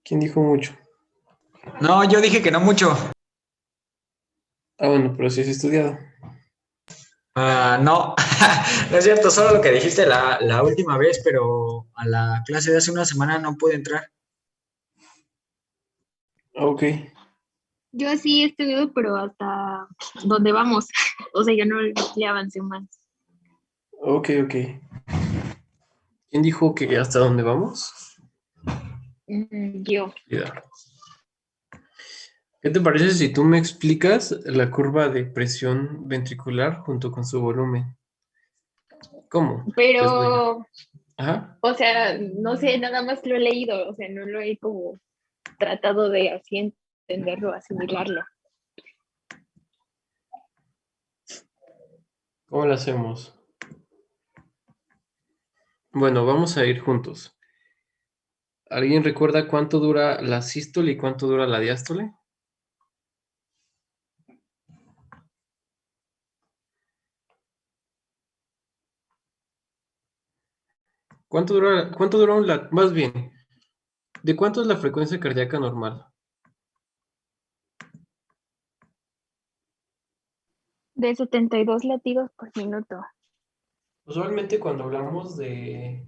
¿Quién dijo mucho? No, yo dije que no mucho. Ah, bueno, pero sí has estudiado. No, no es cierto, solo lo que dijiste la última vez, pero a la clase de hace una semana no pude entrar. Ah, ok, Yo sí he estudiado, pero hasta donde vamos. O sea, yo no le avancé más. ok. ¿Quién dijo que hasta dónde vamos? Yo. Ya. ¿Qué te parece si tú me explicas la curva de presión ventricular junto con su volumen? ¿Cómo? Pues bueno. Pero, Ajá. o sea, no sé, nada más lo he leído. O sea, no lo he como tratado de así entenderlo, asimilarlo. ¿Cómo lo hacemos? Bueno, vamos a ir juntos. ¿Alguien recuerda cuánto dura la sístole y cuánto dura la diástole? Más bien, ¿de cuánto es la frecuencia cardíaca normal? De 72 latidos por minuto. Usualmente cuando hablamos de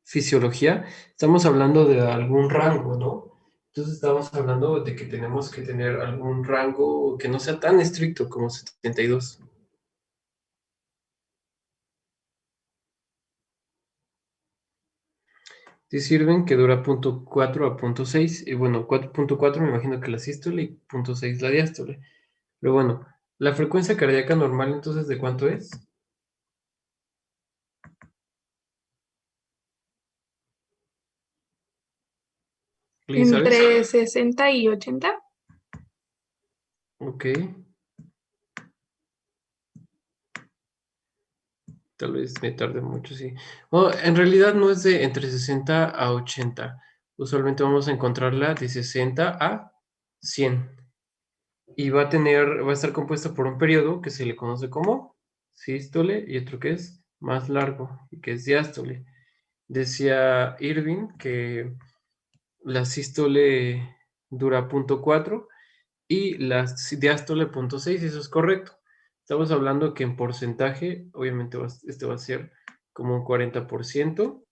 fisiología, estamos hablando de algún rango, ¿no? Entonces estamos hablando de que tenemos que tener algún rango que no sea tan estricto como 72. Sí sirven que dura punto 4 a punto 6, y bueno, 4.4 me imagino que la sístole y punto 6 la diástole. Pero bueno, la frecuencia cardíaca normal entonces ¿de cuánto es? Liz, ¿sabes? Entre 60 y 80. Ok, tal vez me tarde mucho, sí. Bueno, en realidad no es de entre 60 a 80. Usualmente vamos a encontrarla de 60 a 100. Y va a estar compuesta por un periodo que se le conoce como sístole y otro que es más largo y que es diástole. Decía Irving que la sístole dura punto 4 y la diástole punto 6, eso es correcto. Estamos hablando que en porcentaje, obviamente este va a ser como un 40%.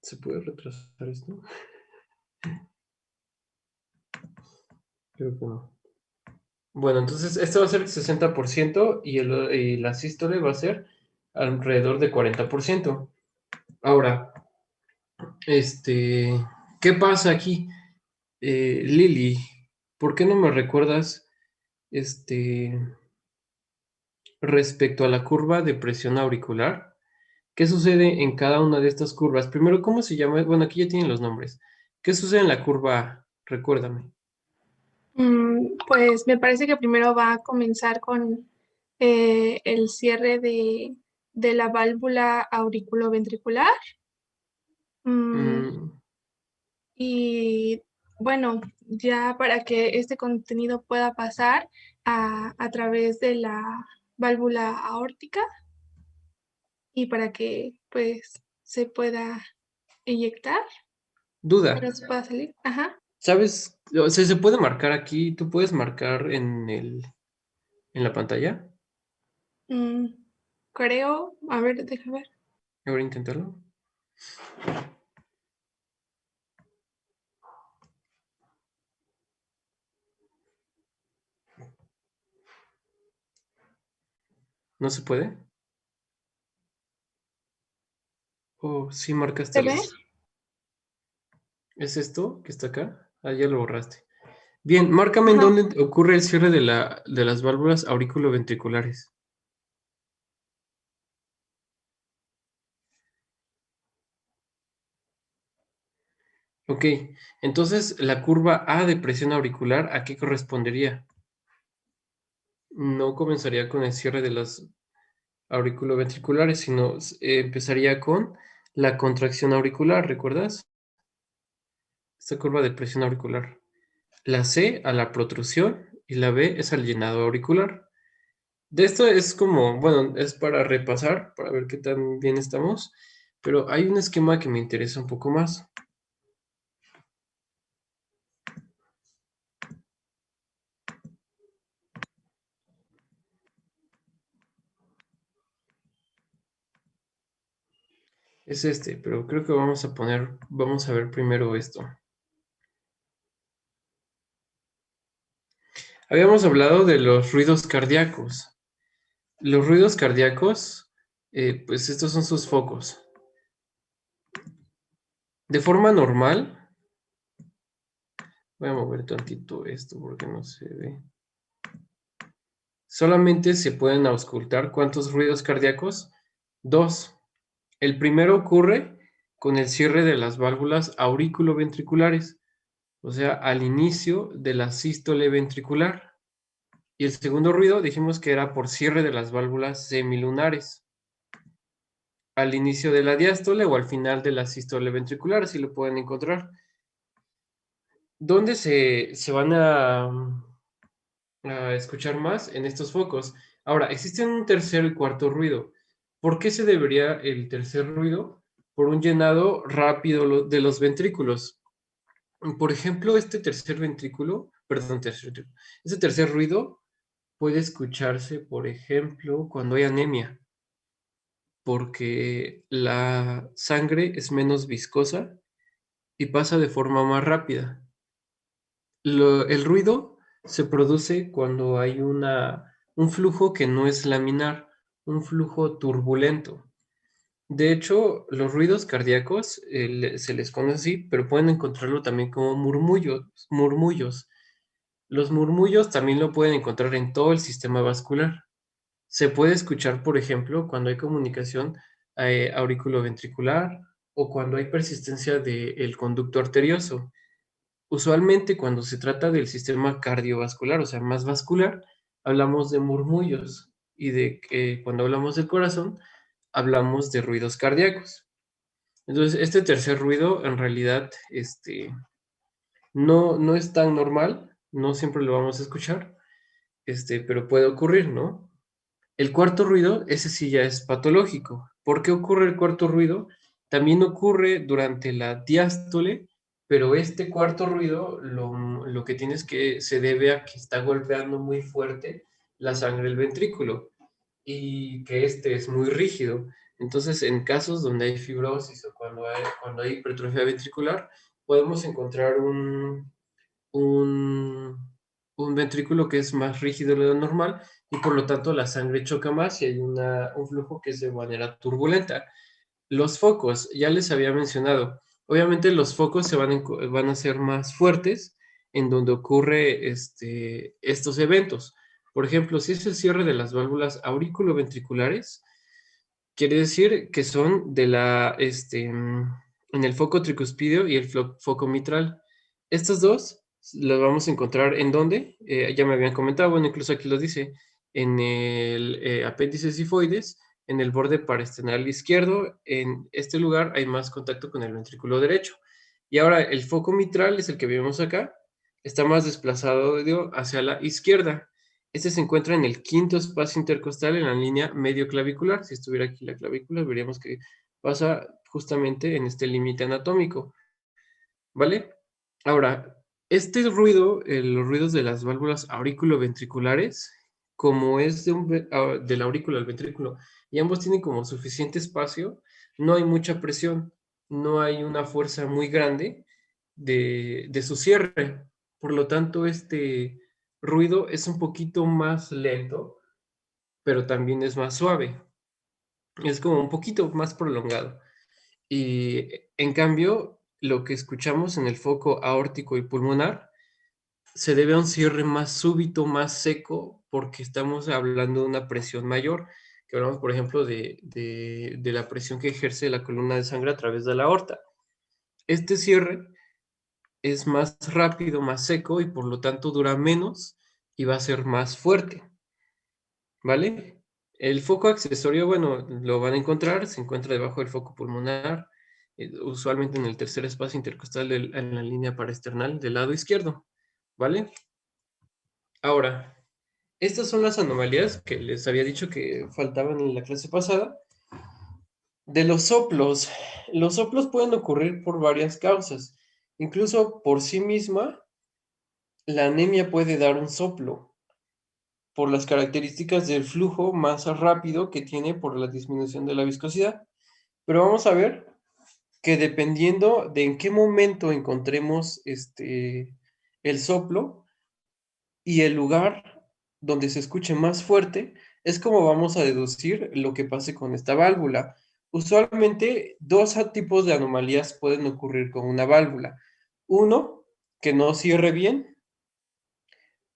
¿Se puede retrasar esto? Creo que no. Bueno, entonces este va a ser 60% y la sístole va a ser alrededor de 40%. Ahora, ¿qué pasa aquí? Lili, ¿por qué no me recuerdas este, respecto a la curva de presión auricular? ¿Qué sucede en cada una de estas curvas? Primero, ¿cómo se llama? Bueno, aquí ya tienen los nombres. ¿Qué sucede en la curva A? Recuérdame. Pues me parece que primero va a comenzar con el cierre de la válvula auriculoventricular. Mm, Mm, y bueno, ya para que este contenido pueda pasar a través de la válvula aórtica y para que pues se pueda inyectar, duda. pero se pueda salir. Ajá. ¿Sabes? O sea, se puede marcar aquí. ¿Tú puedes marcar en la pantalla? Mm, creo, a ver, déjame ver. Ahora intentarlo. ¿No se puede? Oh, sí marcaste ¿Se ve? algo. ¿Es esto que está acá? Ah, ya lo borraste. Bien, márcame en Ajá. dónde ocurre el cierre de las válvulas auriculoventriculares. Ok, entonces la curva A de presión auricular, ¿a qué correspondería? No comenzaría con el cierre de las auriculoventriculares, sino empezaría con la contracción auricular, ¿recuerdas? Esta curva de presión auricular. La C a la protrusión y la B es al llenado auricular. De esto es como, bueno, es para repasar, para ver qué tan bien estamos. Pero hay un esquema que me interesa un poco más. Es este, pero creo que vamos a ver primero esto. Habíamos hablado de los ruidos cardíacos. Los ruidos cardíacos, pues estos son sus focos. De forma normal, voy a mover tantito esto porque no se ve. Solamente se pueden auscultar ¿cuántos ruidos cardíacos? 2. El primero ocurre con el cierre de las válvulas aurículo-ventriculares, o sea, al inicio de la sístole ventricular. Y el segundo ruido dijimos que era por cierre de las válvulas semilunares, al inicio de la diástole o al final de la sístole ventricular, así lo pueden encontrar. ¿Dónde se van a escuchar más? En estos focos. Ahora, existen un tercer y cuarto ruido. ¿Por qué se debería el tercer ruido? Por un llenado rápido de los ventrículos. Por ejemplo, este tercer ventrículo, perdón, este tercer ruido puede escucharse, por ejemplo, cuando hay anemia, porque la sangre es menos viscosa y pasa de forma más rápida. El ruido se produce cuando hay un flujo que no es laminar, un flujo turbulento. De hecho, los ruidos cardíacos se les conoce así, pero pueden encontrarlo también como murmullos. Los murmullos también lo pueden encontrar en todo el sistema vascular. Se puede escuchar, por ejemplo, cuando hay comunicación auriculoventricular o cuando hay persistencia del conducto arterioso. Usualmente cuando se trata del sistema cardiovascular, o sea, más vascular, hablamos de murmullos y de que cuando hablamos del corazón, hablamos de ruidos cardíacos. Entonces, este tercer ruido en realidad no es tan normal, no siempre lo vamos a escuchar, pero puede ocurrir, ¿no? El cuarto ruido, ese sí ya es patológico. ¿Por qué ocurre el cuarto ruido? También ocurre durante la diástole, pero este cuarto ruido lo que tiene es que se debe a que está golpeando muy fuerte la sangre del ventrículo y que este es muy rígido. Entonces, en casos donde hay fibrosis o cuando hay hipertrofia ventricular, podemos encontrar un, un ventrículo que es más rígido de lo normal y por lo tanto la sangre choca más y hay un flujo que es de manera turbulenta. Los focos, ya les había mencionado, obviamente los focos van a ser más fuertes en donde ocurre estos eventos. Por ejemplo, si es el cierre de las válvulas auriculoventriculares, quiere decir que son en el foco tricuspidio y el foco mitral. Estos dos los vamos a encontrar ¿en dónde? Ya me habían comentado, bueno, incluso aquí lo dice, en el apéndice sifoides, en el borde parasternal izquierdo. En este lugar hay más contacto con el ventrículo derecho. Y ahora el foco mitral es el que vemos acá, está más desplazado hacia la izquierda. Este se encuentra en el quinto espacio intercostal en la línea medio clavicular. Si estuviera aquí la clavícula, veríamos que pasa justamente en este límite anatómico, ¿vale? Ahora, este ruido, los ruidos de las válvulas auriculoventriculares, como es de la aurícula al ventrículo, y ambos tienen como suficiente espacio, no hay mucha presión, no hay una fuerza muy grande de su cierre. Por lo tanto, este ruido es un poquito más lento, pero también es más suave. Es como un poquito más prolongado. Y en cambio, lo que escuchamos en el foco aórtico y pulmonar se debe a un cierre más súbito, más seco, porque estamos hablando de una presión mayor, que hablamos, por ejemplo, de la presión que ejerce la columna de sangre a través de la aorta. Este cierre es más rápido, más seco y por lo tanto dura menos y va a ser más fuerte, ¿vale? El foco accesorio, bueno, lo van a encontrar, se encuentra debajo del foco pulmonar, usualmente en el tercer espacio intercostal en la línea paraesternal del lado izquierdo, ¿vale? Ahora, estas son las anomalías que les había dicho que faltaban en la clase pasada. De los soplos pueden ocurrir por varias causas. Incluso por sí misma, la anemia puede dar un soplo por las características del flujo más rápido que tiene por la disminución de la viscosidad. Pero vamos a ver que dependiendo de en qué momento encontremos el soplo y el lugar donde se escuche más fuerte, es como vamos a deducir lo que pase con esta válvula. Usualmente, dos tipos de anomalías pueden ocurrir con una válvula. Uno, que no cierre bien,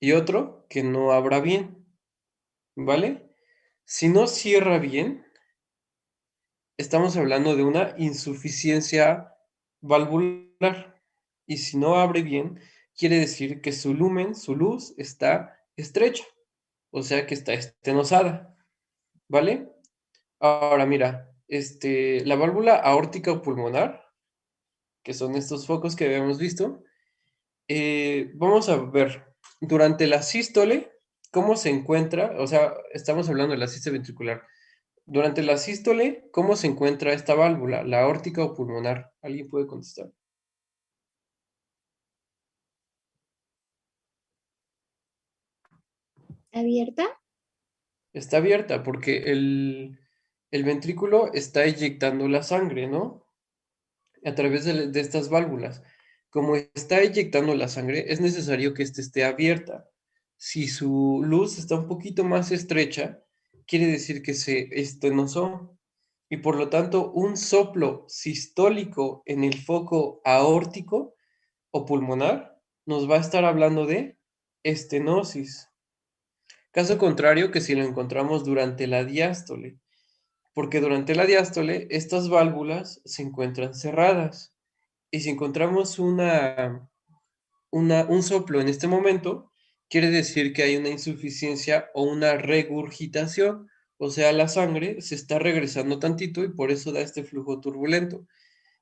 y otro, que no abra bien, ¿vale? Si no cierra bien, estamos hablando de una insuficiencia valvular. Y si no abre bien, quiere decir que su lumen, su luz, está estrecha, o sea que está estenosada, ¿vale? Ahora mira, la válvula aórtica o pulmonar, que son estos focos que habíamos visto, vamos a ver durante la sístole cómo se encuentra, o sea, estamos hablando de la sístole ventricular. Durante la sístole, ¿cómo se encuentra esta válvula, la aórtica o pulmonar? ¿Alguien puede contestar? ¿Abierta? Está abierta porque el ventrículo está eyectando la sangre, ¿no? A través de estas válvulas. Como está eyectando la sangre, es necesario que éste esté abierta. Si su luz está un poquito más estrecha, quiere decir que se estenosó y por lo tanto un soplo sistólico en el foco aórtico o pulmonar nos va a estar hablando de estenosis. Caso contrario que si lo encontramos durante la diástole, porque durante la diástole estas válvulas se encuentran cerradas. Y si encontramos un soplo en este momento, quiere decir que hay una insuficiencia o una regurgitación, o sea, la sangre se está regresando tantito y por eso da este flujo turbulento.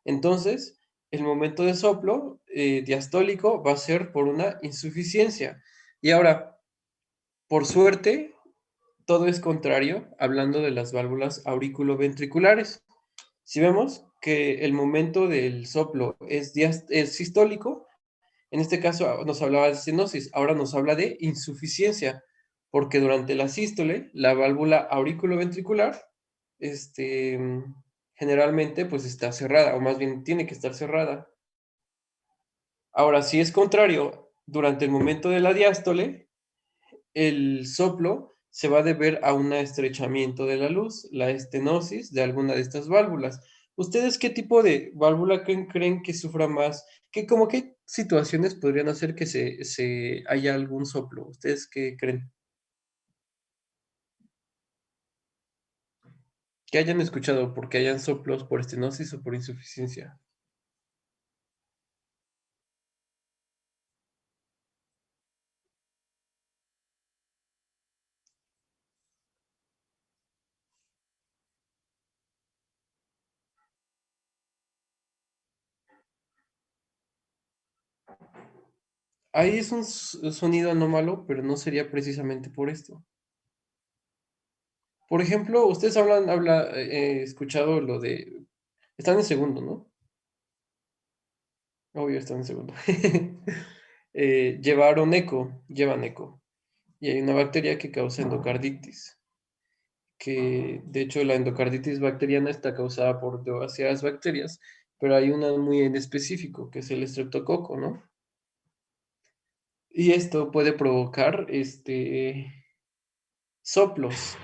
Entonces, el momento de soplo diastólico va a ser por una insuficiencia. Y ahora, por suerte, todo es contrario, hablando de las válvulas auriculoventriculares. Si vemos que el momento del soplo es sistólico, en este caso nos hablaba de estenosis, ahora nos habla de insuficiencia, porque durante la sístole, la válvula auriculoventricular, este, generalmente pues está cerrada, o más bien tiene que estar cerrada. Ahora, si es contrario, durante el momento de la diástole, el soplo se va a deber a un estrechamiento de la luz, la estenosis de alguna de estas válvulas. ¿Ustedes qué tipo de válvula creen que sufra más? Como qué situaciones podrían hacer que se haya algún soplo? ¿Ustedes qué creen? Que hayan escuchado porque hayan soplos por estenosis o por insuficiencia. Ahí es un sonido anómalo, pero no sería precisamente por esto. Por ejemplo, ustedes escuchado lo de... Están en segundo, ¿no? Obvio, están en segundo. Llevan eco. Y hay una bacteria que causa endocarditis. Que de hecho la endocarditis bacteriana está causada por demasiadas bacterias, pero hay una muy en específico, que es el estreptococo, ¿no? Y esto puede provocar soplos.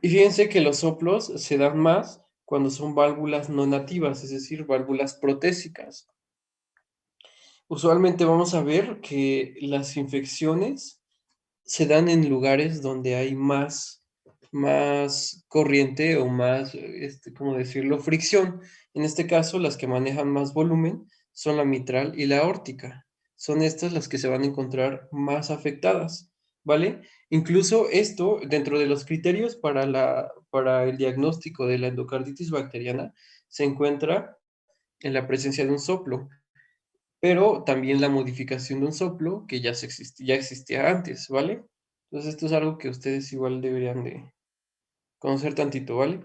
Y fíjense que los soplos se dan más cuando son válvulas no nativas, es decir, válvulas protésicas. Usualmente vamos a ver que las infecciones se dan en lugares donde hay más corriente o más, ¿cómo decirlo? Fricción. En este caso, las que manejan más volumen son la mitral y la aórtica. Son estas las que se van a encontrar más afectadas, ¿vale? Incluso esto, dentro de los criterios para el diagnóstico de la endocarditis bacteriana, se encuentra en la presencia de un soplo, pero también la modificación de un soplo que ya existía antes, ¿vale? Entonces esto es algo que ustedes igual deberían de conocer tantito, ¿vale?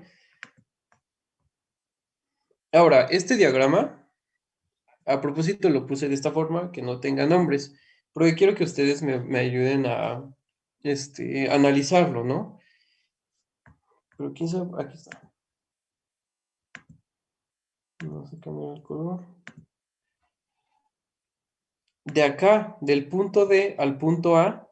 Ahora, este diagrama, a propósito lo puse de esta forma, que no tenga nombres, porque quiero que ustedes me ayuden a analizarlo, ¿no? Pero quién sabe, aquí está. Vamos a cambiar el color. De acá, del punto D al punto A,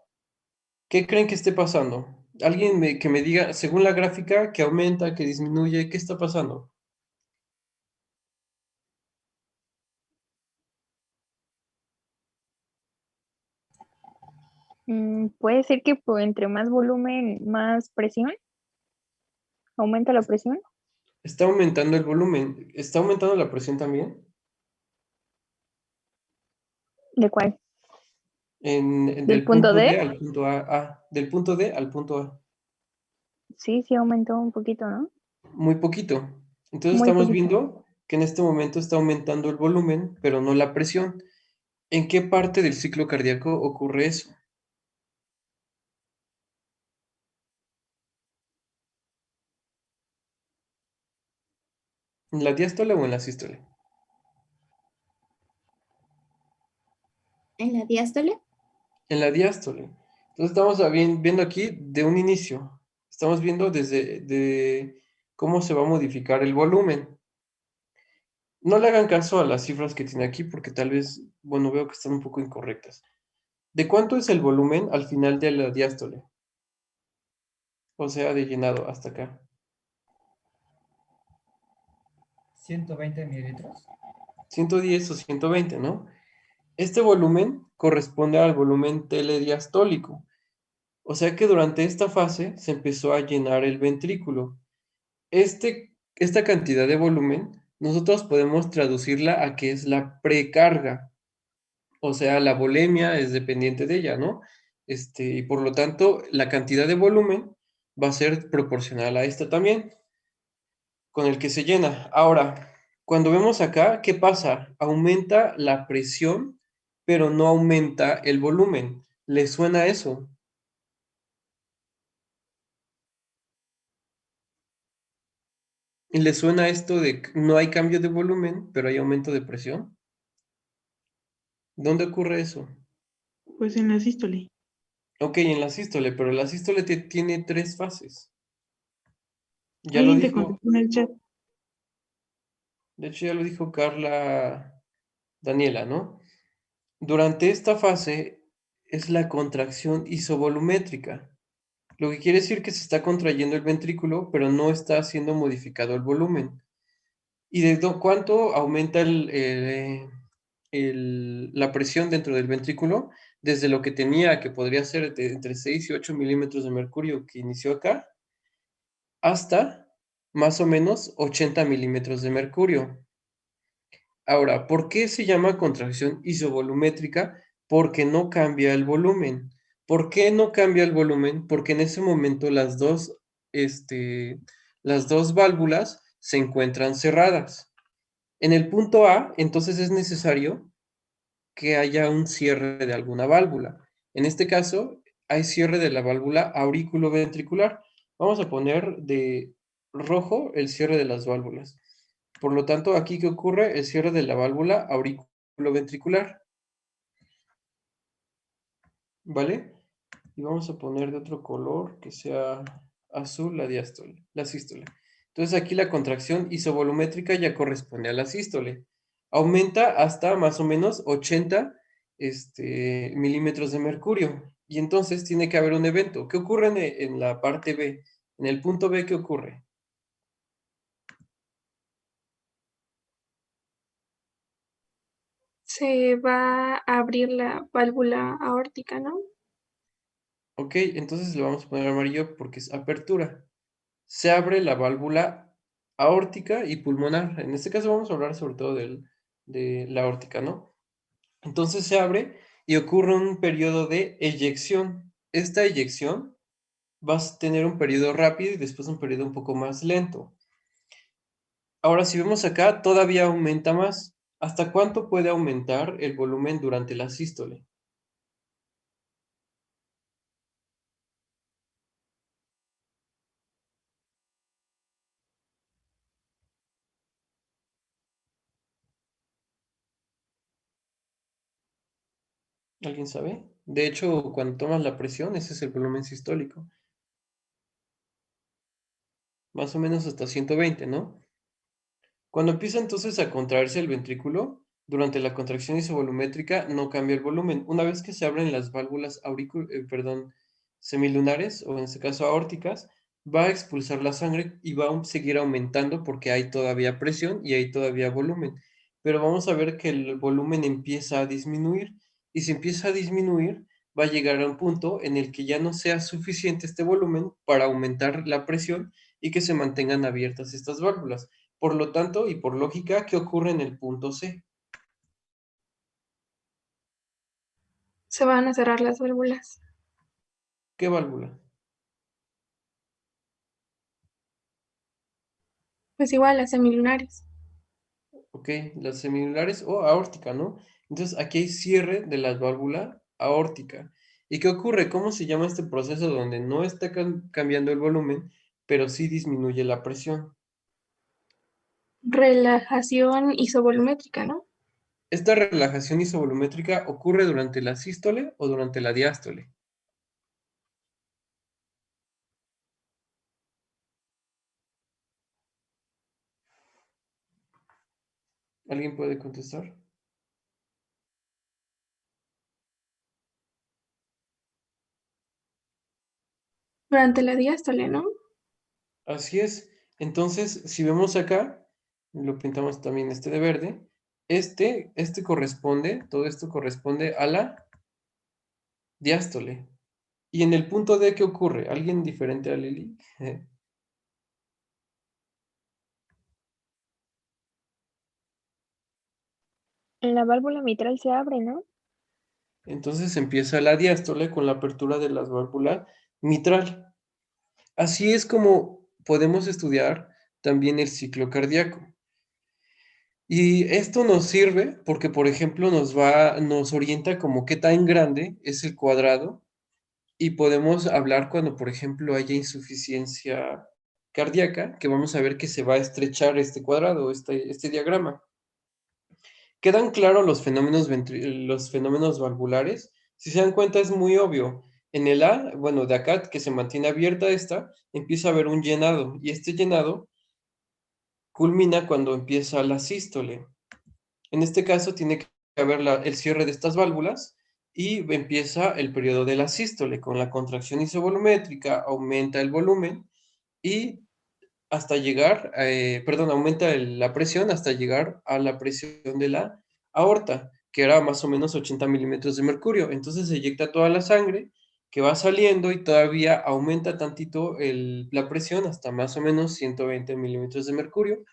¿qué creen que esté pasando? Que me diga, según la gráfica, que aumenta, que disminuye, ¿qué está pasando? Puede ser que entre más volumen, más presión, aumenta la presión. Está aumentando el volumen. ¿Está aumentando la presión también? ¿De cuál? ¿Del Del punto punto D D? al punto A. Del punto D al punto A. Sí, sí aumentó un poquito, ¿no? Muy poquito. Entonces Muy estamos poquito. viendo que en este momento está aumentando el volumen, pero no la presión. ¿En qué parte del ciclo cardíaco ocurre eso? ¿En la diástole o en la sístole? ¿En la diástole? En la diástole. Entonces estamos viendo aquí de un inicio. Estamos viendo desde cómo se va a modificar el volumen. No le hagan caso a las cifras que tiene aquí porque tal vez, bueno, veo que están un poco incorrectas. ¿De cuánto es el volumen al final de la diástole? O sea, de llenado hasta acá. 120 mililitros. 110 o 120, ¿no? Este volumen corresponde al volumen telediastólico. O sea que durante esta fase se empezó a llenar el ventrículo. Esta cantidad de volumen, nosotros podemos traducirla a que es la precarga. O sea, la volemia es dependiente de ella, ¿no? Y por lo tanto, la cantidad de volumen va a ser proporcional a esta también, con el que se llena. Ahora, cuando vemos acá, ¿qué pasa? Aumenta la presión, pero no aumenta el volumen. ¿Le suena eso? ¿Y le suena esto de que no hay cambio de volumen, pero hay aumento de presión? ¿Dónde ocurre eso? Pues en la sístole. Ok, en la sístole, pero la sístole tiene tres fases. Ya lo Alguien te dijo, contestó en el chat. de hecho ya lo dijo Carla Daniela, ¿no? Durante esta fase es la contracción isovolumétrica, lo que quiere decir que se está contrayendo el ventrículo, pero no está siendo modificado el volumen. ¿Y de cuánto aumenta la presión dentro del ventrículo? Desde lo que tenía, que podría ser entre 6 y 8 milímetros de mercurio que inició acá, hasta más o menos 80 milímetros de mercurio. Ahora, ¿por qué se llama contracción isovolumétrica? Porque no cambia el volumen. ¿Por qué no cambia el volumen? Porque en ese momento las dos válvulas se encuentran cerradas. En el punto A, entonces es necesario que haya un cierre de alguna válvula. En este caso, hay cierre de la válvula auriculoventricular. Vamos a poner de rojo el cierre de las válvulas. Por lo tanto, aquí, ¿qué ocurre? El cierre de la válvula auriculoventricular, ¿vale? Y vamos a poner de otro color que sea azul la diástole, la sístole. Entonces aquí la contracción isovolumétrica ya corresponde a la sístole. Aumenta hasta más o menos 80 milímetros de mercurio. Y entonces tiene que haber un evento. ¿Qué ocurre en la parte B? En el punto B, ¿qué ocurre? Se va a abrir la válvula aórtica, ¿no? Ok, entonces le vamos a poner amarillo porque es apertura. Se abre la válvula aórtica y pulmonar. En este caso vamos a hablar sobre todo de la aórtica, ¿no? Entonces se abre y ocurre un periodo de eyección. Esta eyección va a tener un periodo rápido y después un periodo un poco más lento. Ahora, si vemos acá, todavía aumenta más. ¿Hasta cuánto puede aumentar el volumen durante la sístole? ¿Alguien sabe? De hecho, cuando tomas la presión, ese es el volumen sistólico. Más o menos hasta 120, ¿no? Cuando empieza entonces a contraerse el ventrículo, durante la contracción isovolumétrica no cambia el volumen. Una vez que se abren las válvulas semilunares, o en este caso aórticas, va a expulsar la sangre y va a seguir aumentando porque hay todavía presión y hay todavía volumen. Pero vamos a ver que el volumen empieza a disminuir, y si empieza a disminuir, va a llegar a un punto en el que ya no sea suficiente este volumen para aumentar la presión y que se mantengan abiertas estas válvulas. Por lo tanto, y por lógica, ¿qué ocurre en el punto C? Se van a cerrar las válvulas. ¿Qué válvula? Pues igual las semilunares. Ok, las semilunares o aórtica, ¿no? Entonces aquí hay cierre de la válvula aórtica. ¿Y qué ocurre? ¿Cómo se llama este proceso donde no está cambiando el volumen, pero sí disminuye la presión? Relajación isovolumétrica, ¿no? ¿Esta relajación isovolumétrica ocurre durante la sístole o durante la diástole? ¿Alguien puede contestar? Durante la diástole, ¿no? Así es. Entonces, si vemos acá, lo pintamos también este de verde, este corresponde, todo esto corresponde a la diástole. Y en el punto D, ¿qué ocurre? ¿Alguien diferente a Lili? La válvula mitral se abre, ¿no? Entonces empieza la diástole con la apertura de las válvulas mitral. Así es como podemos estudiar también el ciclo cardíaco. Y esto nos sirve porque, por ejemplo, nos orienta como qué tan grande es el cuadrado, y podemos hablar cuando, por ejemplo, haya insuficiencia cardíaca, que vamos a ver que se va a estrechar este cuadrado, este diagrama. ¿Quedan claros los fenómenos valvulares? Si se dan cuenta, es muy obvio. En el A, bueno, de acá, que se mantiene abierta esta, empieza a haber un llenado, y este llenado culmina cuando empieza la sístole. En este caso, tiene que haber el cierre de estas válvulas y empieza el periodo de la sístole. Con la contracción isovolumétrica aumenta el volumen y hasta llegar, perdón, aumenta la presión hasta llegar a la presión de la aorta, que era más o menos 80 milímetros de mercurio. Entonces se eyecta toda la sangre que va saliendo y todavía aumenta tantito la presión hasta más o menos 120 milímetros de mercurio,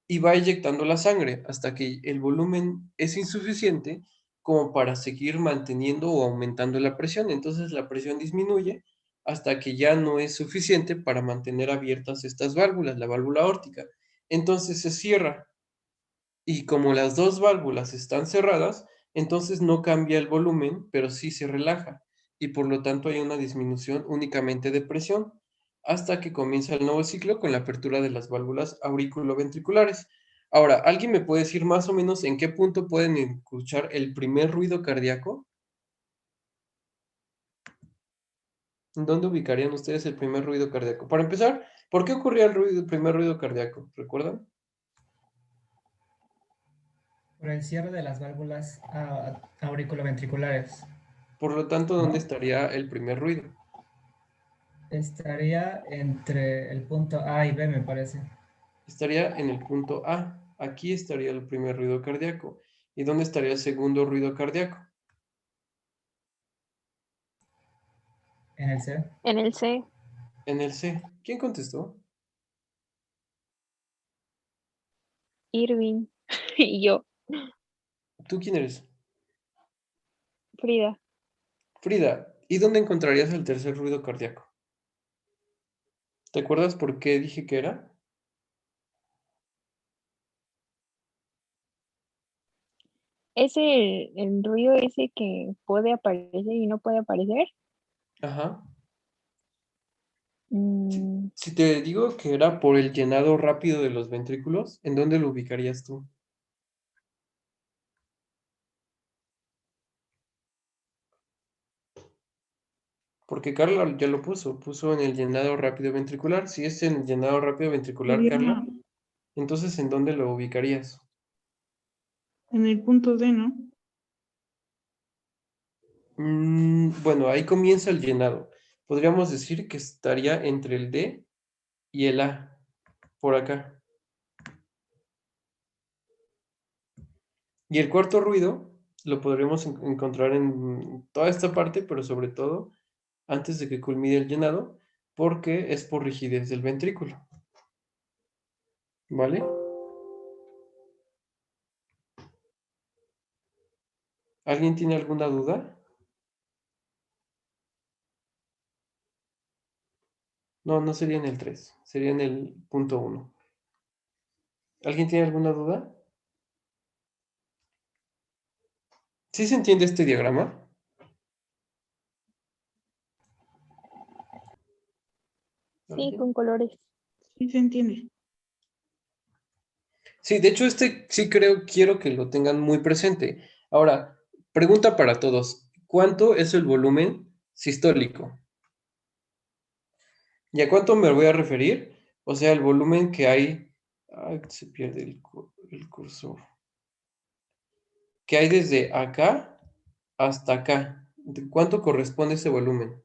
y va eyectando la sangre hasta que el volumen es insuficiente como para seguir manteniendo o aumentando la presión. Entonces la presión disminuye hasta que ya no es suficiente para mantener abiertas estas válvulas, la válvula aórtica. Entonces se cierra, y como las dos válvulas están cerradas, entonces no cambia el volumen, pero sí se relaja, y por lo tanto hay una disminución únicamente de presión, hasta que comienza el nuevo ciclo con la apertura de las válvulas auriculoventriculares. Ahora, ¿alguien me puede decir más o menos en qué punto pueden escuchar el primer ruido cardíaco? ¿En dónde ubicarían ustedes el primer ruido cardíaco? Para empezar, ¿por qué ocurría el primer ruido cardíaco? ¿Recuerdan? Por el cierre de las válvulas auriculoventriculares, Por lo tanto, ¿dónde ¿no? estaría el primer ruido? Estaría entre el punto A y B, me parece. Estaría en el punto A. Aquí estaría el primer ruido cardíaco. ¿Y dónde estaría el segundo ruido cardíaco? En el C. En el C, En el C. ¿Quién contestó? Irving. Y yo, ¿Tú quién eres? Frida. Frida. ¿Y dónde encontrarías el tercer ruido cardíaco? ¿Te acuerdas por qué dije que era? ¿Es el ruido ese que puede aparecer y no puede aparecer? Ajá. Si, Mm, si te digo que era por el llenado rápido de los ventrículos, ¿en dónde lo ubicarías tú? Porque Carla ya lo puso en el llenado rápido ventricular. Si es en el llenado rápido ventricular, Sería Carla, entonces ¿en dónde lo ubicarías? en el punto D, ¿no? Bueno, ahí comienza el llenado. Podríamos decir que estaría entre el D y el A, por acá. Y el cuarto ruido lo podremos encontrar en toda esta parte, pero sobre todo antes de que culmine el llenado, porque es por rigidez del ventrículo. ¿Vale? ¿Alguien tiene alguna duda? No, no sería en el 3, sería en el punto 1. ¿Alguien tiene alguna duda? ¿Sí se entiende este diagrama? Sí, ¿Alguien? con colores. Sí se entiende. Sí, de hecho este sí quiero que lo tengan muy presente. Ahora, pregunta para todos. ¿Cuánto es el volumen sistólico? ¿Y a cuánto me voy a referir? O sea, el volumen que hay... Ay, se pierde el cursor. Que hay desde acá hasta acá. ¿De cuánto corresponde ese volumen?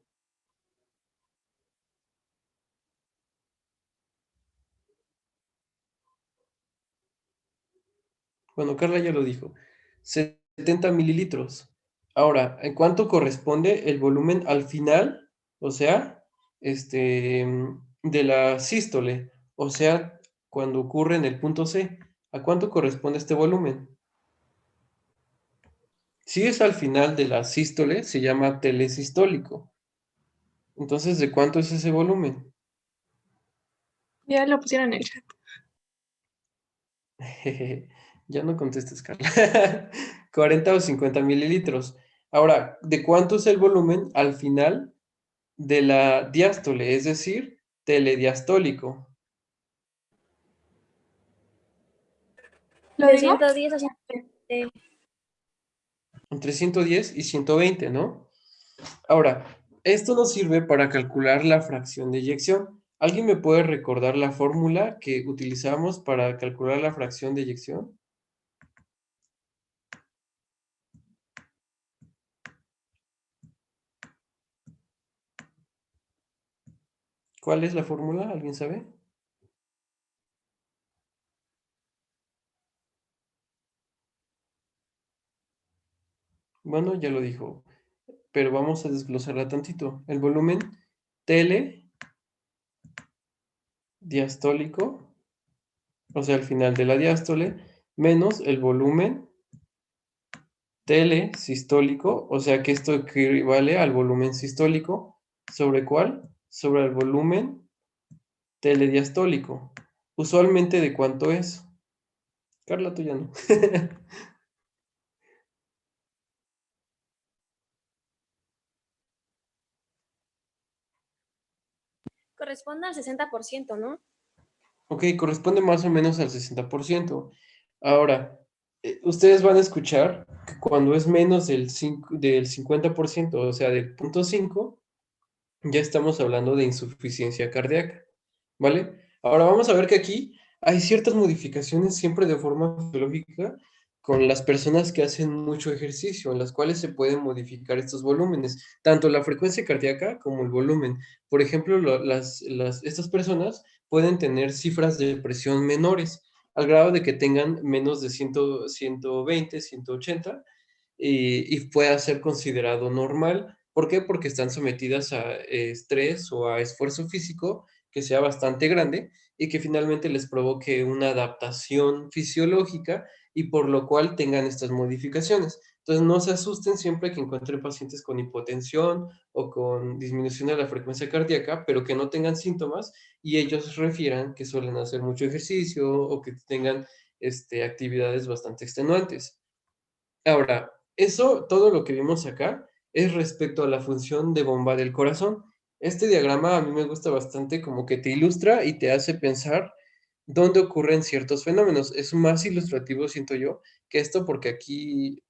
Bueno, Carla ya lo dijo. 70 mililitros. Ahora, ¿en cuánto corresponde el volumen al final? O sea, de la sístole. O sea, cuando ocurre en el punto C. ¿A cuánto corresponde este volumen? Si es al final de la sístole, se llama telesistólico. Entonces, ¿de cuánto es ese volumen? Ya lo pusieron en el chat. Jeje, ya no contestes, Carla. 40 o 50 mililitros. Ahora, ¿de cuánto es el volumen al final de la diástole? Es decir, telediastólico. ¿Lo De digo? 110 a 120. Entre 110 y 120, ¿no? Ahora, esto nos sirve para calcular la fracción de eyección. ¿Alguien me puede recordar la fórmula que utilizamos para calcular la fracción de eyección? ¿Cuál es la fórmula? ¿Alguien sabe? Bueno, ya lo dijo, pero vamos a desglosarla tantito. El volumen telediastólico, o sea, al final de la diástole, menos el volumen telesistólico, o sea que esto equivale al volumen sistólico, ¿sobre cuál? Sobre el volumen telediastólico. Usualmente, ¿de cuánto es? Carla, tú ya no. Corresponde al 60%, ¿no? Ok, corresponde más o menos al 60%. Ahora, ustedes van a escuchar que cuando es menos del 50%, o sea, del punto 5, ya estamos hablando de insuficiencia cardíaca, ¿vale? Ahora vamos a ver que aquí hay ciertas modificaciones siempre de forma fisiológica con las personas que hacen mucho ejercicio, en las cuales se pueden modificar estos volúmenes, tanto la frecuencia cardíaca como el volumen. Por ejemplo, estas personas pueden tener cifras de presión menores, al grado de que tengan menos de 100, 120, 180, y pueda ser considerado normal. ¿Por qué? Porque están sometidas a estrés o a esfuerzo físico que sea bastante grande y que finalmente les provoque una adaptación fisiológica y por lo cual tengan estas modificaciones. Entonces, no se asusten siempre que encuentren pacientes con hipotensión o con disminución de la frecuencia cardíaca, pero que no tengan síntomas y ellos refieran que suelen hacer mucho ejercicio o que tengan actividades bastante extenuantes. Ahora, eso, todo lo que vimos acá, es respecto a la función de bomba del corazón. Este diagrama a mí me gusta bastante, como que te ilustra y te hace pensar dónde ocurren ciertos fenómenos. Es más ilustrativo, siento yo, que esto, porque aquí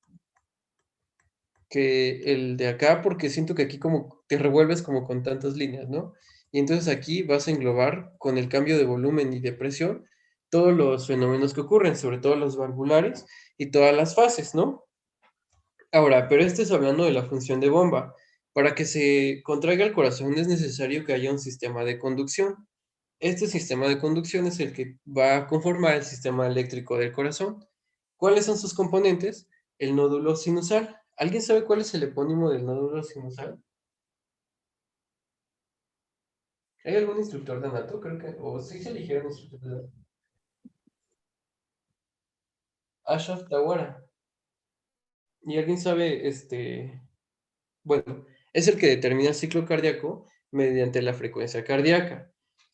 que el de acá, porque siento que aquí como te revuelves como con tantas líneas, ¿no? Y entonces aquí vas a englobar con el cambio de volumen y de presión todos los fenómenos que ocurren, sobre todo los valvulares y todas las fases, ¿no? Ahora, pero este es hablando de la función de bomba. Para que se contraiga el corazón es necesario que haya un sistema de conducción. Este sistema de conducción es el que va a conformar el sistema eléctrico del corazón. ¿Cuáles son sus componentes? El nódulo sinusal. ¿Alguien sabe cuál es el epónimo del nódulo sinusal? ¿Hay algún instructor de anato? Creo que, o sí se eligieron instructor de anato. Ashraf Tawara. ¿Y alguien sabe, bueno, es el que determina el ciclo cardíaco mediante la frecuencia cardíaca.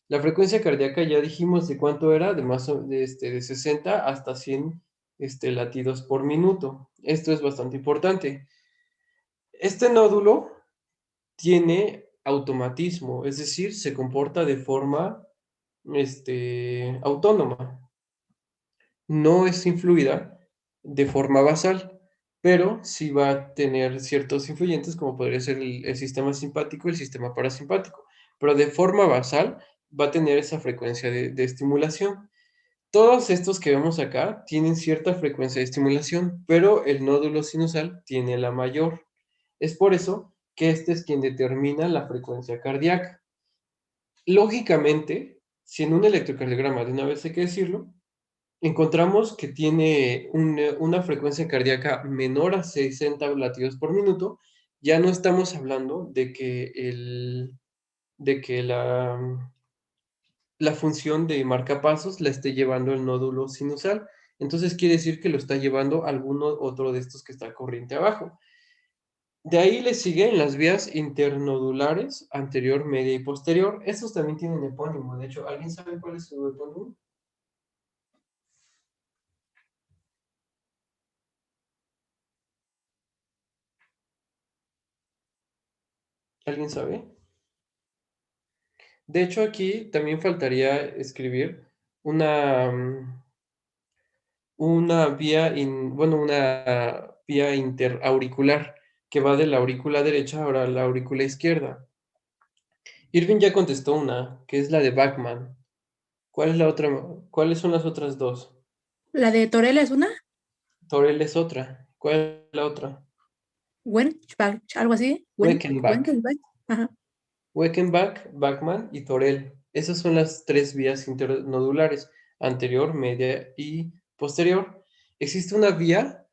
La frecuencia cardíaca ya dijimos de cuánto era, de 60 hasta 100 latidos por minuto. Esto es bastante importante. Este nódulo tiene automatismo, es decir, se comporta de forma autónoma. No es influida de forma basal, pero sí va a tener ciertos influyentes, como podría ser el sistema simpático y el sistema parasimpático. Pero de forma basal va a tener esa frecuencia de estimulación. Todos estos que vemos acá tienen cierta frecuencia de estimulación, pero el nódulo sinusal tiene la mayor. Es por eso que este es quien determina la frecuencia cardíaca. Lógicamente, si en un electrocardiograma, de una vez hay que decirlo, encontramos que tiene una frecuencia cardíaca menor a 60 latidos por minuto, ya no estamos hablando de que la función de marcapasos la esté llevando el nódulo sinusal. Entonces quiere decir que lo está llevando alguno otro de estos que está corriente abajo. De ahí le siguen las vías internodulares, anterior, media y posterior. Estos también tienen epónimo. De hecho, ¿alguien sabe cuál es su epónimo? ¿Alguien sabe? De hecho, aquí también faltaría escribir una, una vía interauricular que va de la aurícula derecha ahora a la aurícula izquierda. Irving ya contestó una, que es la de Bachmann. ¿Cuál es la otra? ¿Cuáles son las otras dos? La de Torel es una, Torel es otra. ¿Cuál es la otra? Wenchbach, algo así. Weckenbach. Ajá. Weckenbach, Bachmann y Torel. Esas son las tres vías internodulares, anterior, media y posterior. Existe una vía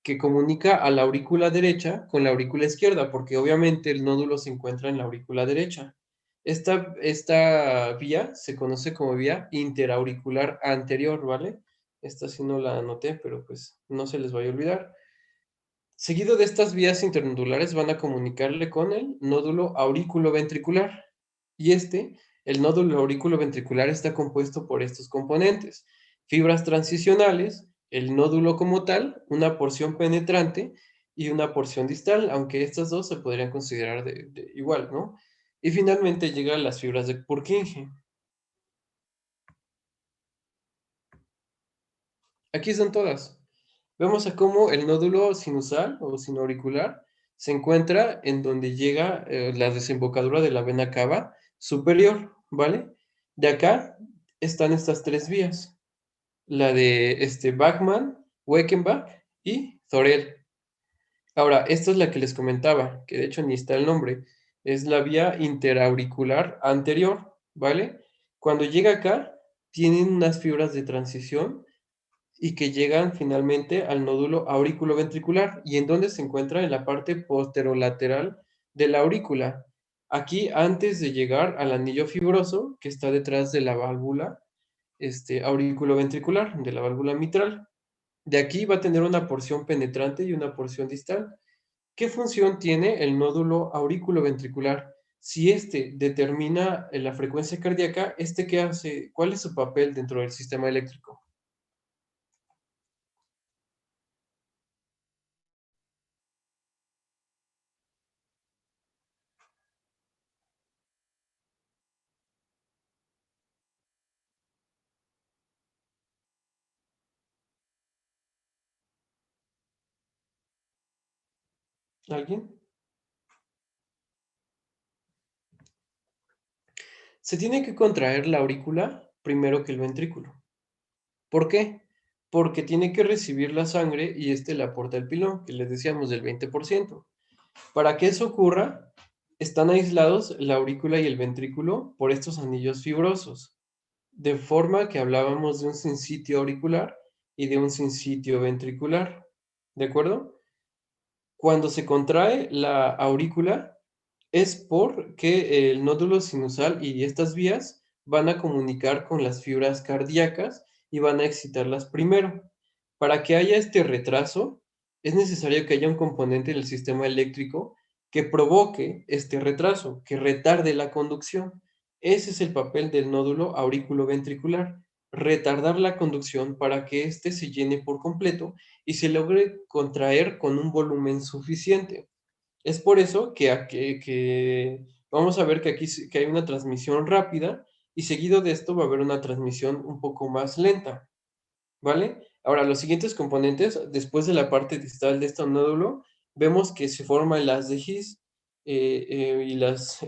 que comunica a la aurícula derecha con la aurícula izquierda, porque obviamente el nódulo se encuentra en la aurícula derecha. Esta vía se conoce como vía interauricular anterior, ¿vale? Esta sí no la anoté, pero pues no se les vaya a olvidar. Seguido de estas vías internodulares van a comunicarle con el nódulo auriculoventricular. Y el nódulo auriculoventricular está compuesto por estos componentes: fibras transicionales, el nódulo como tal, una porción penetrante y una porción distal, aunque estas dos se podrían considerar de igual, ¿no? Y finalmente llegan las fibras de Purkinje. Aquí son todas. Vemos a cómo el nódulo sinusal o sinoauricular se encuentra en donde llega la desembocadura de la vena cava superior, ¿vale? De acá están estas tres vías, la de Bachmann, Weckenbach y Thorel. Ahora, esta es la que les comentaba, que de hecho ni está el nombre, es la vía interauricular anterior, ¿vale? Cuando llega acá, tienen unas fibras de transición y que llegan finalmente al nódulo auriculoventricular. ¿Y en dónde se encuentra? En la parte posterolateral de la aurícula. Aquí, antes de llegar al anillo fibroso que está detrás de la válvula auriculoventricular, de la válvula mitral. De aquí va a tener una porción penetrante y una porción distal. ¿Qué función tiene el nódulo auriculoventricular? Si este determina la frecuencia cardíaca, ¿qué hace? ¿Cuál es su papel dentro del sistema eléctrico? ¿Alguien? Se tiene que contraer la aurícula primero que el ventrículo. ¿Por qué? Porque tiene que recibir la sangre y le aporta el pilón, que les decíamos del 20%. Para que eso ocurra, están aislados la aurícula y el ventrículo por estos anillos fibrosos, de forma que hablábamos de un sinsitio auricular y de un sinsitio ventricular. ¿De acuerdo? Cuando se contrae la aurícula es porque el nódulo sinusal y estas vías van a comunicar con las fibras cardíacas y van a excitarlas primero. Para que haya este retraso, es necesario que haya un componente en el sistema eléctrico que provoque este retraso, que retarde la conducción. Ese es el papel del nódulo auriculoventricular, retardar la conducción para que éste se llene por completo y se logre contraer con un volumen suficiente. Es por eso que vamos a ver que aquí que hay una transmisión rápida y seguido de esto va a haber una transmisión un poco más lenta, ¿vale? Ahora, los siguientes componentes, después de la parte distal de este nódulo, vemos que se forman las de His y las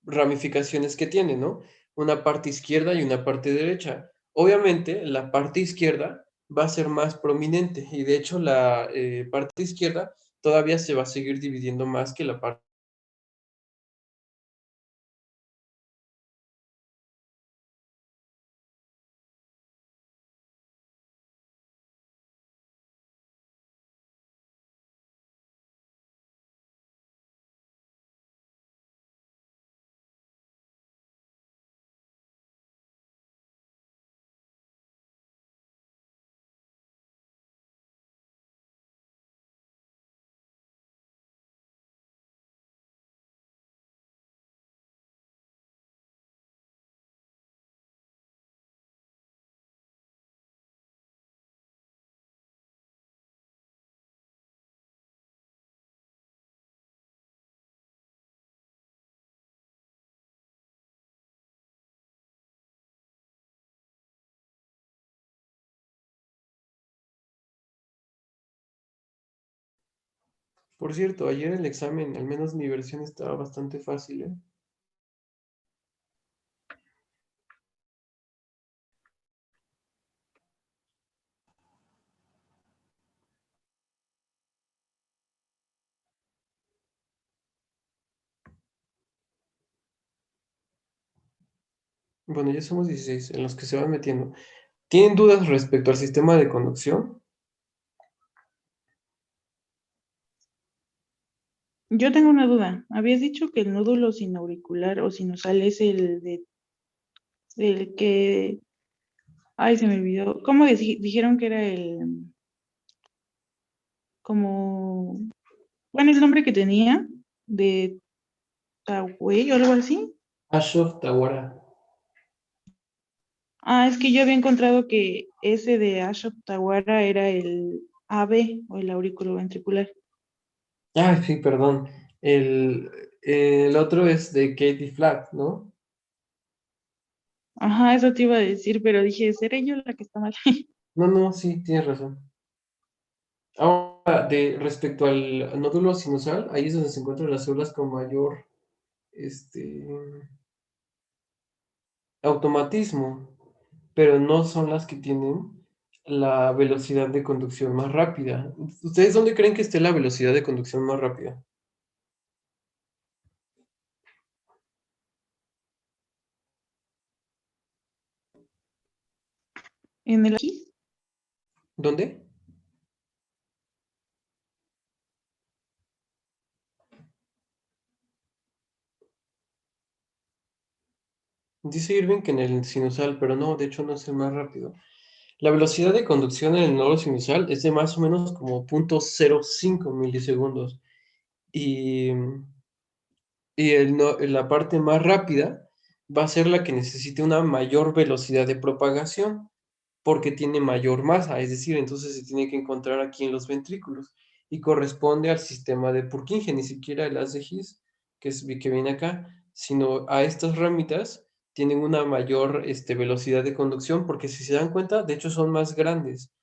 ramificaciones que tiene, ¿no? Una parte izquierda y una parte derecha. Obviamente, la parte izquierda va a ser más prominente y de hecho la parte izquierda todavía se va a seguir dividiendo más que la parte. Por cierto, ayer el examen, al menos mi versión estaba bastante fácil, ¿eh? Bueno, ya somos 16 en los que se van metiendo. ¿Tienen dudas respecto al sistema de conducción? Yo tengo una duda. Habías dicho que el nódulo sinauricular o sinusal es el que, ay, se me olvidó. ¿Cómo dijeron que era como, bueno, el nombre que tenía de Tawey o algo así? Ashok Tawara. Ah, es que yo había encontrado que ese de Ashok Tawara era el AB o el aurículo ventricular. Ah, sí, perdón. El otro es de Katie Flat, ¿no? Ajá, eso te iba a decir, pero dije, ¿seré yo la que está mal? No, no, sí, tienes razón. Ahora, respecto al nódulo sinusal, ahí es donde se encuentran las células con mayor este, automatismo, pero no son las que tienen la velocidad de conducción más rápida. ¿Ustedes dónde creen que esté la velocidad de conducción más rápida? En el aquí. ¿Dónde? Dice Irving que en el sinusal, pero no, de hecho no es el más rápido. La velocidad de conducción en el nodo sinusal es de más o menos como 0.05 milisegundos. Y, la parte más rápida va a ser la que necesite una mayor velocidad de propagación, porque tiene mayor masa, es decir, entonces se tiene que encontrar aquí en los ventrículos y corresponde al sistema de Purkinje, ni siquiera el haz de His, que viene acá, sino a estas ramitas tienen una mayor velocidad de conducción, porque si se dan cuenta, de hecho son más grandes.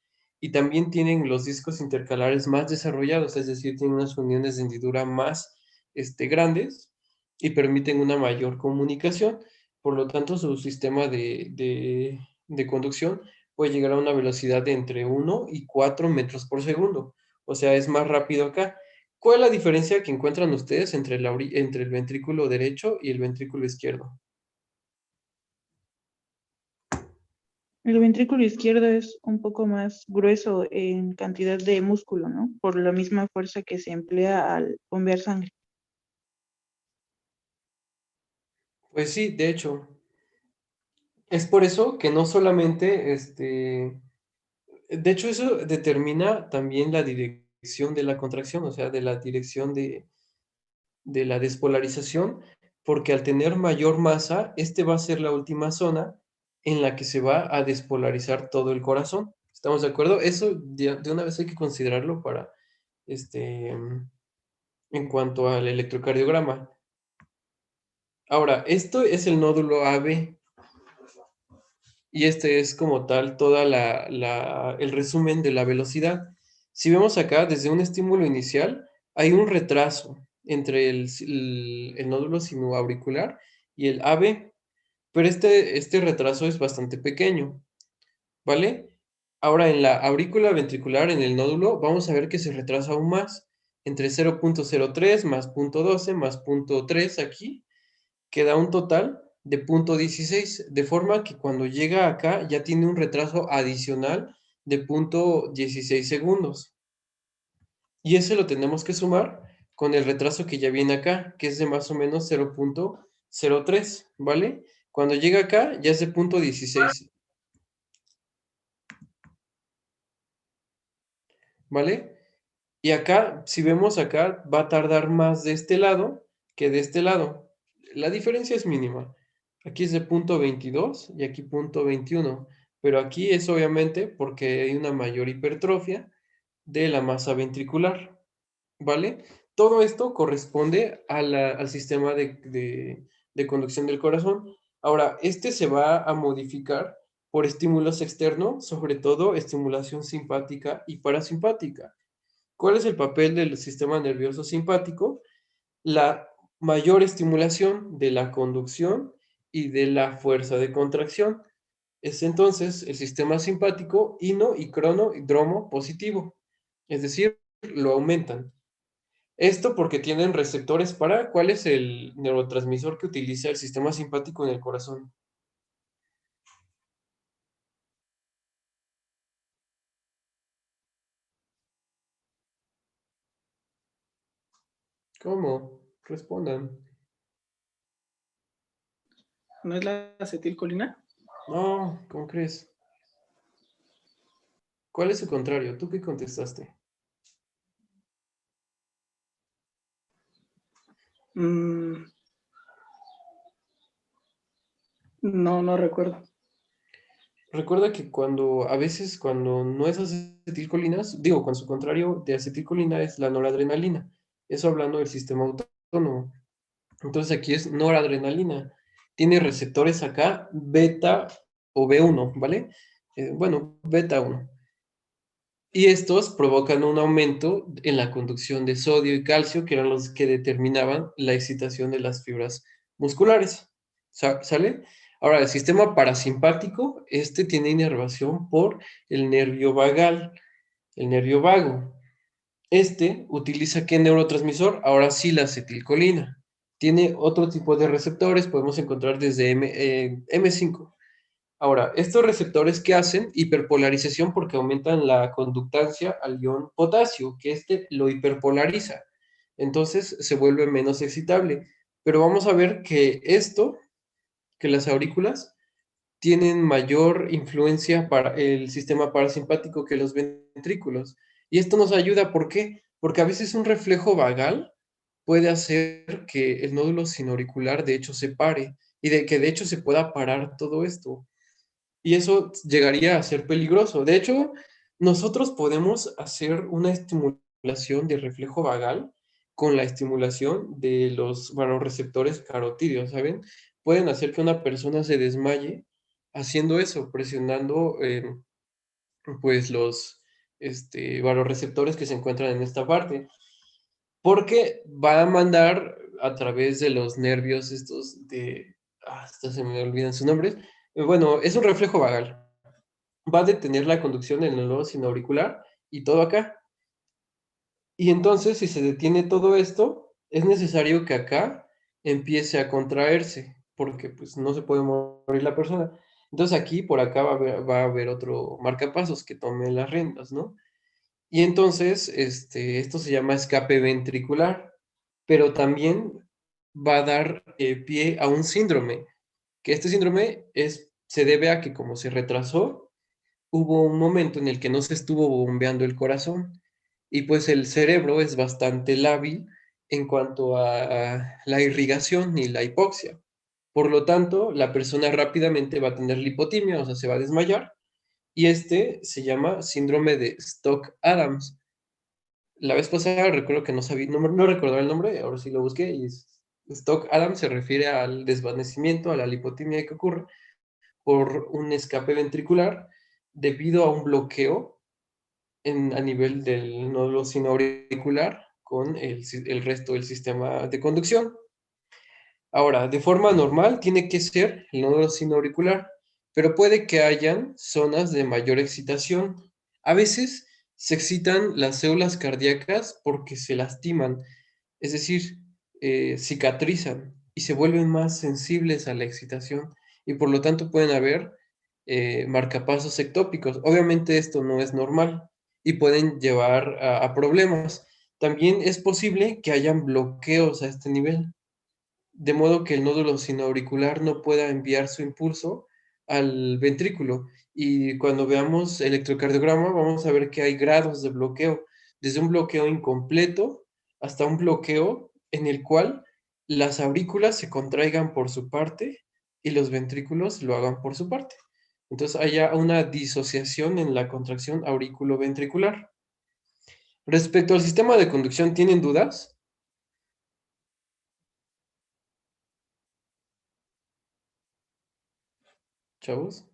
y también tienen los discos intercalares más desarrollados, es decir, tienen unas uniones de hendidura más grandes y permiten una mayor comunicación. Por lo tanto, su sistema de conducción puede llegar a una velocidad de entre 1 y 4 metros por segundo. O sea, es más rápido acá. ¿Cuál es la diferencia que encuentran ustedes entre el ventrículo derecho y el ventrículo izquierdo? El ventrículo izquierdo es un poco más grueso en cantidad de músculo, ¿no? Por la misma fuerza que se emplea al bombear sangre. Pues sí, de hecho. Es por eso que no solamente, de hecho eso determina también la dirección de la contracción, o sea, de la dirección de la despolarización, porque al tener mayor masa, va a ser la última zona en la que se va a despolarizar todo el corazón. ¿Estamos de acuerdo? Eso de una vez hay que considerarlo para, en cuanto al electrocardiograma. Ahora, esto es el nódulo AB. Y este es como tal toda el resumen de la velocidad. Si vemos acá, desde un estímulo inicial, hay un retraso entre el nódulo sinoauricular y el AB, pero este retraso es bastante pequeño, ¿vale? Ahora en la aurícula ventricular, en el nódulo, vamos a ver que se retrasa aún más, entre 0.03 más 0.12 más 0.3 aquí, que da un total de 0.16, de forma que cuando llega acá ya tiene un retraso adicional de 0.16 segundos. Y ese lo tenemos que sumar con el retraso que ya viene acá, que es de más o menos 0.03, ¿vale? Cuando llega acá ya es de 0.16, ¿vale? Y acá, si vemos acá, va a tardar más de este lado que de este lado. La diferencia es mínima. Aquí es de 0.22 y aquí 0.21. Pero aquí es obviamente porque hay una mayor hipertrofia de la masa ventricular. ¿Vale? Todo esto corresponde al sistema de conducción del corazón. Ahora, se va a modificar por estímulos externos, sobre todo estimulación simpática y parasimpática. ¿Cuál es el papel del sistema nervioso simpático? La mayor estimulación de la conducción y de la fuerza de contracción. Es entonces el sistema simpático hino y cronodromo positivo, es decir, lo aumentan. Esto porque tienen receptores para ¿cuál es el neurotransmisor que utiliza el sistema simpático en el corazón? ¿Cómo? Respondan. ¿No es la acetilcolina? No, ¿cómo crees? ¿Cuál es su contrario? ¿Tú qué contestaste? No, no recuerdo. Recuerda que a veces cuando no es acetilcolinas, digo, cuando su contrario de acetilcolina es la noradrenalina. Eso hablando del sistema autónomo. Entonces aquí es noradrenalina. Tiene receptores acá, beta o B1, ¿vale? Bueno, beta 1. Y estos provocan un aumento en la conducción de sodio y calcio, que eran los que determinaban la excitación de las fibras musculares. ¿Sale? Ahora, el sistema parasimpático, tiene inervación por el nervio vagal, el nervio vago. Utiliza ¿qué neurotransmisor? Ahora sí, la acetilcolina. Tiene otro tipo de receptores, podemos encontrar desde M5. Ahora, estos receptores que hacen hiperpolarización porque aumentan la conductancia al ion potasio, que lo hiperpolariza. Entonces se vuelve menos excitable. Pero vamos a ver que que las aurículas, tienen mayor influencia para el sistema parasimpático que los ventrículos. Y esto nos ayuda, ¿por qué? Porque a veces un reflejo vagal puede hacer que el nódulo sinoauricular de hecho se pare y de que de hecho se pueda parar todo esto. Y eso llegaría a ser peligroso. De hecho, nosotros podemos hacer una estimulación de reflejo vagal con la estimulación de los vasoreceptores carotídeos, ¿saben? Pueden hacer que una persona se desmaye haciendo eso, presionando pues varoreceptores que se encuentran en esta parte, porque va a mandar a través de los nervios estos hasta se me olvidan sus nombres. Bueno, es un reflejo vagal. Va a detener la conducción del nodo sinoauricular y todo acá. Y entonces, si se detiene todo esto, es necesario que acá empiece a contraerse, porque pues no se puede morir la persona. Entonces aquí, por acá va a haber otro marcapasos que tome las riendas, ¿no? Y entonces, esto se llama escape ventricular, pero también va a dar pie a un síndrome, que este síndrome se debe a que como se retrasó, hubo un momento en el que no se estuvo bombeando el corazón y pues el cerebro es bastante lábil en cuanto a la irrigación y la hipoxia. Por lo tanto, la persona rápidamente va a tener lipotimia, o sea, se va a desmayar, y se llama síndrome de Stock-Adams. La vez pasada recuerdo que no sabía, no recordaba el nombre, ahora sí lo busqué, y Stock-Adams se refiere al desvanecimiento, a la lipotimia que ocurre por un escape ventricular debido a un bloqueo a nivel del nódulo sinoauricular con el resto del sistema de conducción. Ahora, de forma normal tiene que ser el nódulo sinoauricular, pero puede que hayan zonas de mayor excitación. A veces se excitan las células cardíacas porque se lastiman, es decir, cicatrizan y se vuelven más sensibles a la excitación y por lo tanto pueden haber marcapasos ectópicos. Obviamente esto no es normal y pueden llevar a problemas. También es posible que hayan bloqueos a este nivel, de modo que el nódulo sinoauricular no pueda enviar su impulso al ventrículo. Y cuando veamos electrocardiograma, vamos a ver que hay grados de bloqueo, desde un bloqueo incompleto hasta un bloqueo en el cual las aurículas se contraigan por su parte y los ventrículos lo hagan por su parte. Entonces haya una disociación en la contracción auriculoventricular. Respecto al sistema de conducción, ¿tienen dudas? Chavos.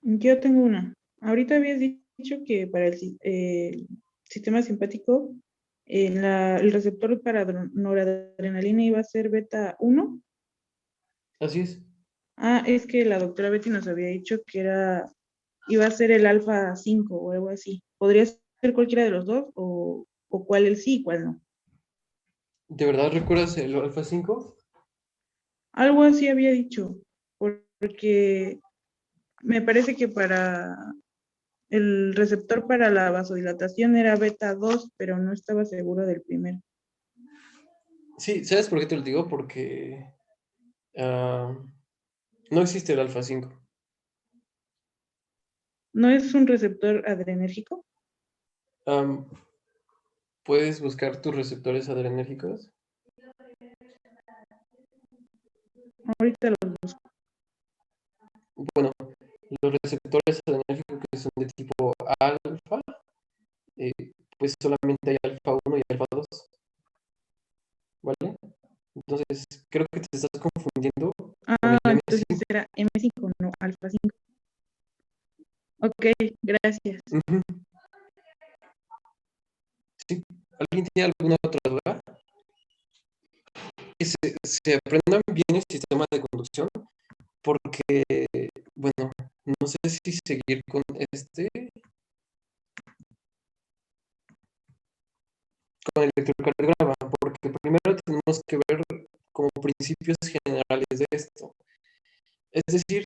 Yo tengo una. Ahorita habías dicho que para el sistema simpático el receptor para noradrenalina iba a ser beta 1. Así es. Ah, es que la doctora Betty nos había dicho que iba a ser el alfa 5 o algo así. ¿Podría ser cualquiera de los dos o cuál el sí y cuál no? ¿De verdad recuerdas el alfa 5? Algo así había dicho, porque me parece que para el receptor para la vasodilatación era beta 2, pero no estaba seguro del primero. Sí, ¿sabes por qué te lo digo? Porque no existe el alfa 5. ¿No es un receptor adrenérgico? ¿Puedes buscar tus receptores adrenérgicos? Ahorita los busco. Bueno, los receptores adrenérgicos que son de tipo alfa, pues solamente hay alfa 1 y alfa 2, ¿vale? Entonces, creo que te estás confundiendo con el Entonces M5. era M5, no alfa 5. Ok, gracias. ¿Sí? ¿Alguien tiene alguna otra duda? Que se aprendan bien el sistema de conducción, porque, bueno, no sé si seguir con con el electrocardiograma, porque primero tenemos que ver como principios generales de esto. Es decir,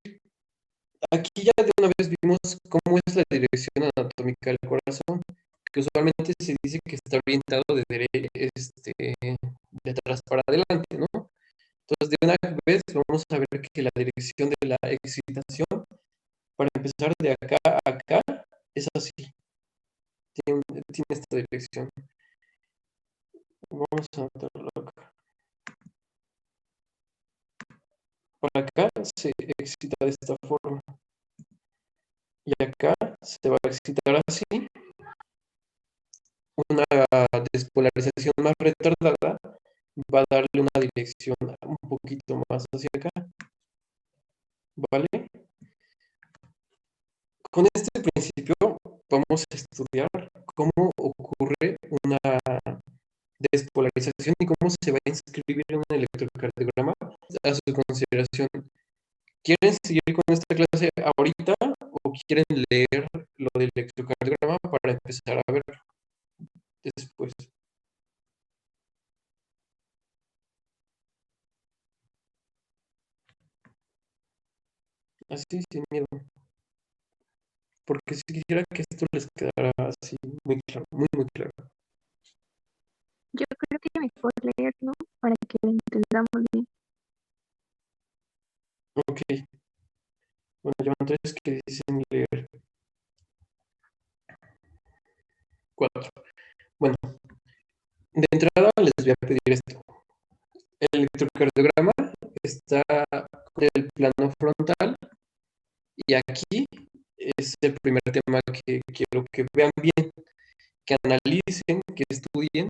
aquí ya de una vez vimos cómo es la dirección anatómica del corazón, que usualmente se dice que está orientado de atrás para adelante, ¿no? Entonces, de una vez vamos a ver que la dirección de la excitación, para empezar de acá a acá, es así. Tiene esta dirección. Vamos a anotarlo acá. Para acá se excita de esta forma. Y acá se va a excitar así. Una despolarización más retardada va a darle una dirección un poquito más hacia acá. ¿Vale? con este principio vamos a estudiar cómo ocurre una despolarización y cómo se va a inscribir en un electrocardiograma a su consideración. ¿Quieren seguir con esta clase ahorita o quieren leer lo del electrocardiograma para empezar a ver después? Así, sin miedo. Porque si quisiera que esto les quedara así muy claro, muy, muy claro. Yo creo que mejor leer, ¿no? Para que lo entendamos bien. Ok. Bueno, llevan 3 que dicen leer. 4. Bueno, de entrada les voy a pedir esto. El electrocardiograma está con el plano frontal y aquí es el primer tema que quiero que vean bien, que analicen, que estudien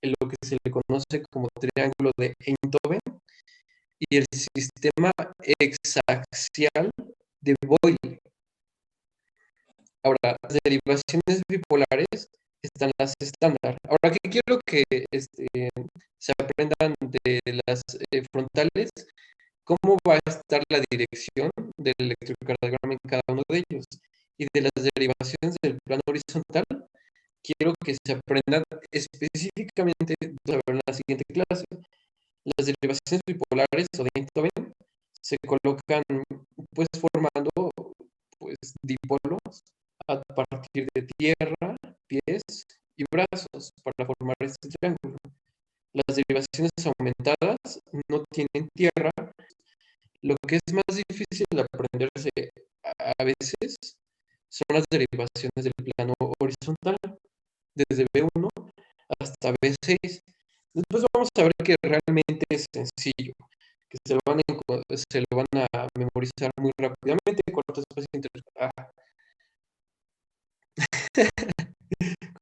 en lo que se le conoce como triángulo de Einthoven y el sistema hexaxial de Boyle. Ahora, las derivaciones bipolares están las estándar. Ahora, ¿qué quiero que se aprendan de las frontales? ¿Cómo va a estar la dirección del electrocardiograma en cada uno de ellos? Y de las derivaciones del plano horizontal, quiero que se aprendan específicamente, vamos a ver en la siguiente clase, las derivaciones bipolares o de Einthoven se colocan pues formando pues dipolos a partir de tierra, pies y brazos para formar este triángulo. Las derivaciones aumentadas no tienen tierra. Lo que es más difícil de aprenderse a veces son las derivaciones del plano horizontal, desde B1 hasta B6. Después vamos a ver que realmente es sencillo, que se lo van a memorizar muy rápidamente. Corto espacio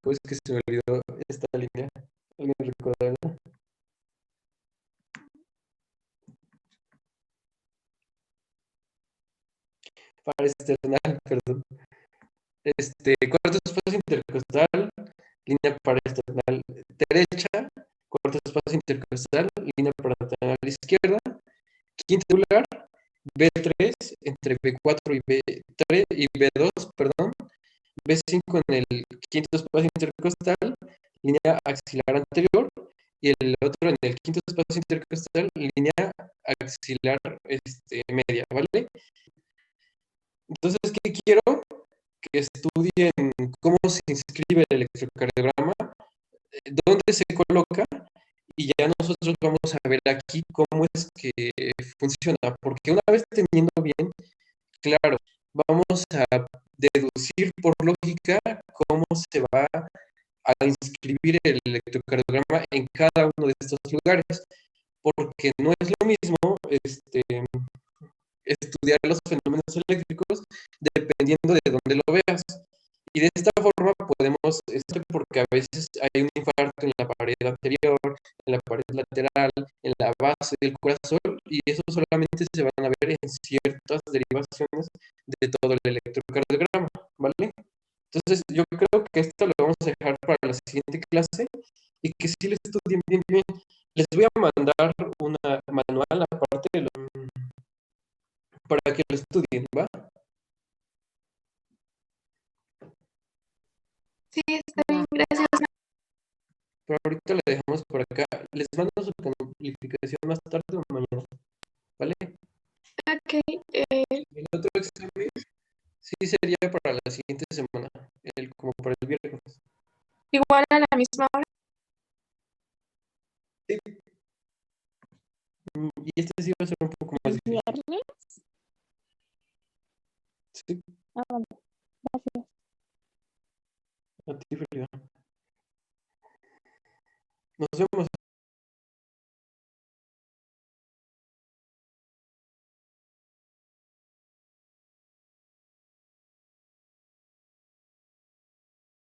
¿Cómo es que se me olvidó esta línea? ¿Alguien recuerda? Para external, perdón. Cuarto espacio intercostal, línea para external derecha, cuarto espacio intercostal, línea para external izquierda, quinto angular, B3 entre B4 y B3 y B2, perdón, B5 en el quinto espacio intercostal, línea axilar anterior, y el otro en el quinto espacio intercostal, línea axilar media, ¿vale? Entonces, ¿qué quiero? Que estudien cómo se inscribe el electrocardiograma, dónde se coloca, y ya nosotros vamos a ver aquí cómo es que funciona, porque una vez teniendo bien claro, vamos a deducir por lógica cómo se va a inscribir el electrocardiograma en cada uno de estos lugares, porque no es lo mismo estudiar los fenómenos eléctricos dependiendo de dónde lo veas. Y de esta forma podemos, porque a veces hay un infarto en la pared anterior, en la pared lateral, en la base del corazón, y eso solamente se van a ver en ciertas derivaciones de todo el electrocardiograma, ¿vale? Entonces, yo creo que esto lo vamos a dejar para la siguiente clase y que sí lo estudien bien, bien. Les voy a mandar una manual aparte de para que lo estudien, ¿va? Sí, está bien, gracias. Pero ahorita le dejamos por acá. Les mando su calificación más tarde o mañana, ¿vale? Ok, El otro examen sí sería para la siguiente semana, como para el viernes. igual a la misma hora. Sí. Y este sí va a ser un poco más difícil. ¿Viernes? Sí, Ah, bueno, gracias. a ti, Frida. Nos vemos.